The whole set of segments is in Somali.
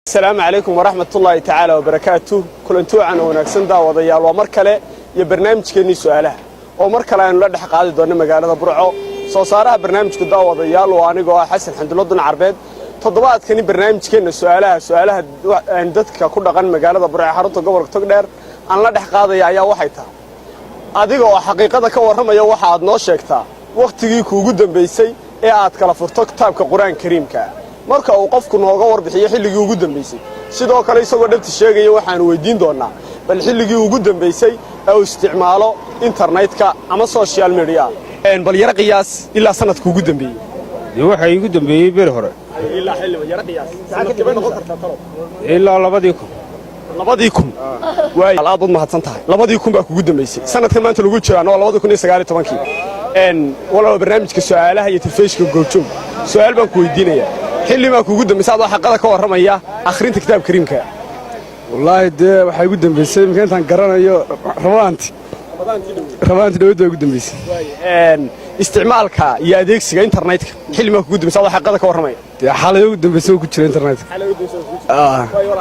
السلام عليكم ورحمة الله تعالى وبركاته كلنتو عن وناكسن داوديال ومركله iyo barnaamijkeeni su'aalaha oo markale aynu la dhex qaadi doono magaalada Burco soo saaraha barnaamijka daawadayaal oo anigoo Xasan Xanduladun Carbeed toddobaadkani barnaamijkeena su'aalaha dadka ku dhaqan magaalada Burco xarunta gobolka Togdheer aan la dhex qaadaya ayaa waxay tahay adiga oo xaqiiqada ka waramaya waxa aad noo sheegtaa waqtigii kuugu dambeysay ee aad kala furto kitaabka Qur'aanka Kariimka marka uu qofku nooga warbixiyo xilligii ugu dambeysay sidoo kale isagoo dhabti sheegaya waxaan weydiin doonaa bal xilligii ugu dambeysay oo isticmaalo internetka ama social media bal yara qiyaas ilaa sanadka ugu dambeeyay waxa ugu dambeeyay bir hore ilaa xilliga yara qiyaas sanadkii bay noqon kartaa talo ilaa 2000 way aad u mahadsan tahay 2000 baa kugu dambeysay sanadkan maanta lagu jiraan oo 2019 walaal barnaamijka su'aalaha iyo telefishka goobjoog su'aal baan ku weydiinayaa xilli ma kugu dambeysay aad xaqada ka waramaya akhrinta kitaabka kariimka wallahi de waxa ugu dambeysay intaan garanayo rabaanti dawladda ugu dambeysay isticmaalka iyo adeegsiga internetka xilli ma kugu dambeysay aad xaqada ka waramaya xalay ugu dambeysay ku jira internetka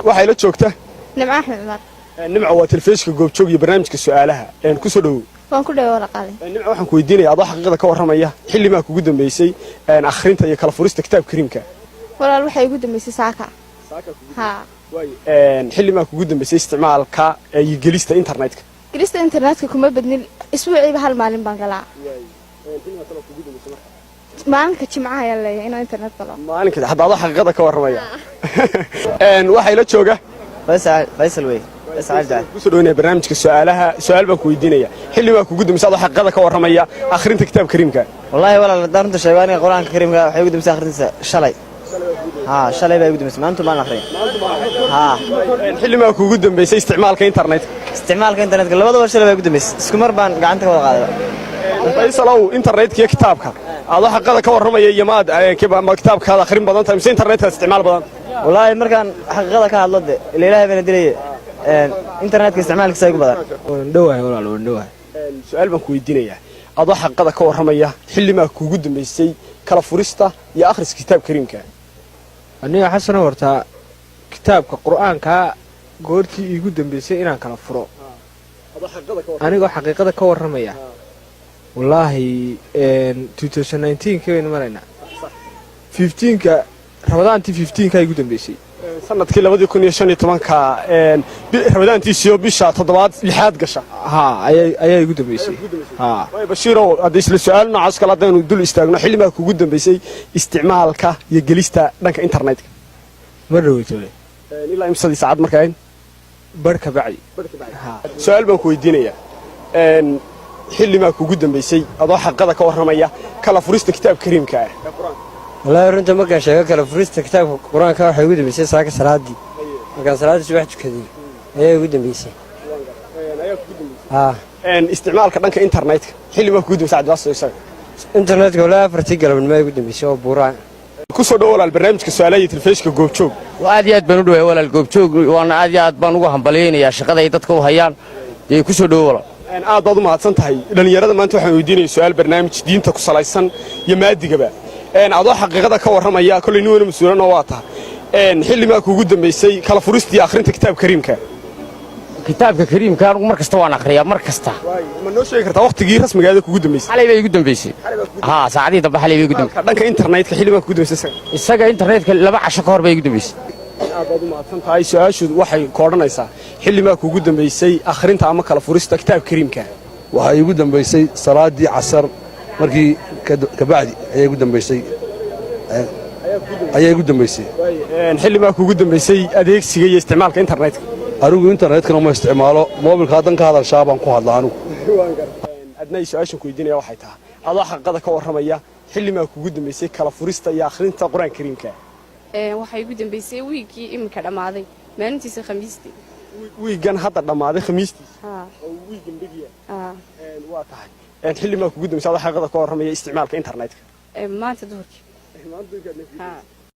waxay la joogtaa Nimco Axmed Umar nimco waa telefishka goobjoog iyo barnaamijka su'aalaha ku soo dhaw waan ku dhaw wala qaalay nimco waxaan ku weydiinayaa aad xaqada ka waramaya xilli ma kugu dambeysay akhrinta iyo kala furista kitaabka kariimka walaal waxay ugu dambeysay saaka ha xilli ma kugu dambeysay isticmaalka iyo gelista internetka kuma badnin isbuuciiba hal maalin baan galaa maalinka jimcaha ayaa leeyahay inaan internet galo maalinka hadda aad xaqada ka waramaya waxay la jooga Faisal way ku soo dhaweynaa barnaamijka su'aal baan ku weydiinayaa xilli ma kugu dambeysay aad xaqada ka waramaya akhrinta kitaabka kariimka wallahi walaal daarunta sheegaaniga quraanka kariimka waxay ugu dambeysay akhrintiisa shalay shalay bay ugu dambeysay maanta ma akhrin xilli ma kugu dambeysay isticmaalka internetka labadaba shalay bay ugu dambeysay isku mar baan gacanta ka wada qaaday Faisalow internetka iyo kitaabka aad xaqada ka waramaya iyo ma kitaabka akhrin badan tahay mise internetka isticmaal badan wallahi markaan xaqiiqada ka hadlo ilaahay bana dilay internetka isticmaalkiisa ugu badan dhawahay walaal dhawahay su'aal baan ku weydiinayaa aad xaqada ka waramaya xilli ma kugu dambeysay kala furista iyo akhriska kitaabka kariimka aniga xasan horta kitaabka quraanka goortii igu dambeysay inaan kala furo aniga xaqiiqada ka waramaya wallahi 2019 keen marayna 15ka Ramadaantii 15ka igu dambeysay sanadkii 2015ka Ramadaantiisii bisha 7-6 gasha ayay igu dambeysay way Bashiiro hadii isla su'aal noocaas kala hadaynu dul istaagno xilli ma kugu dambeysay isticmaalka iyo gelista dhanka internetka ma dhaweytay ilaa imsadii saacad markaan barka bacdi su'aal baan ku weydiinayaa xilli ma kugu dambeysay adoo xaqada ka waramaya kala furista kitaabka kariimka wallahi runta ma ka sheego kala furista kitaabka quraanka waxay ugu dambeysay saaka salaadii markaan salaadii subax tukaday ayay ugu dambeysay isticmaalka dhanka internetka xilli ma kugu dambeysay adwaasoo internetka wala afartii galabnimo ay ugu dambeysay oo buuraan ku soo dhawaal barnaamijka su'aalaha iyo telefishka goobjoog aad iyo aad baan u dhawahay walaal goobjoog waan aad iyo aad baan ugu hambalyeynaya shaqada ay dadka u hayaan ee ku soo dhawaal aad baad u mahadsan tahay dhalinyarada maanta waxaan weydiinayaa su'aal barnaamij diinta ku salaysan iyo maadigaba adoo xaqiiqada ka waramaya kulli nin weyn mas'uulan oo waata xilli ma kuugu dambeysay kala furistii akhrinta kitaabka kariimka anigu mar kasta waan akhriyaa mar kasta ma noo sheegi kartaa waqtigii rasmiga ah kuugu dambeysay xalay bay igu dambeysay saacadii dambe xalay bay igu dambeysay dhanka internetka xilli ma kuugu dambeysay isaga internetka 2 casho ka hor bay igu dambeysay aad baad u mahadsan tahay su'aashu waxay koodhanaysaa xilli ma kuugu dambeysay akhrinta ama kala furista kitaabka kariimka waxa igu dambeysay salaadii casar markii ka bacdi ayay igu dambeysay xilli ma kuugu dambeysay adeegsiga iyo isticmaalka internetka anigu internetkana ma isticmaalo mobilka hadan ka hadalshaa baan ku hadlaa anigu adnay su'aashan ku weydiinaya waxay tahay adoo xaqada ka waramaya xilli ma kuugu dambeysay kala furista iyo akhrinta quraanka kariimka waxay ugu dambeysay wiigii imika dhamaaday maalintiisa khamiistii wiigan hadda dhamaaday khamiistiisa oo wiigan dhigiya waa tahay xilli ma kuugu dambeysay adoo xaqada ka waramaya isticmaalka internetka maanta duhurkii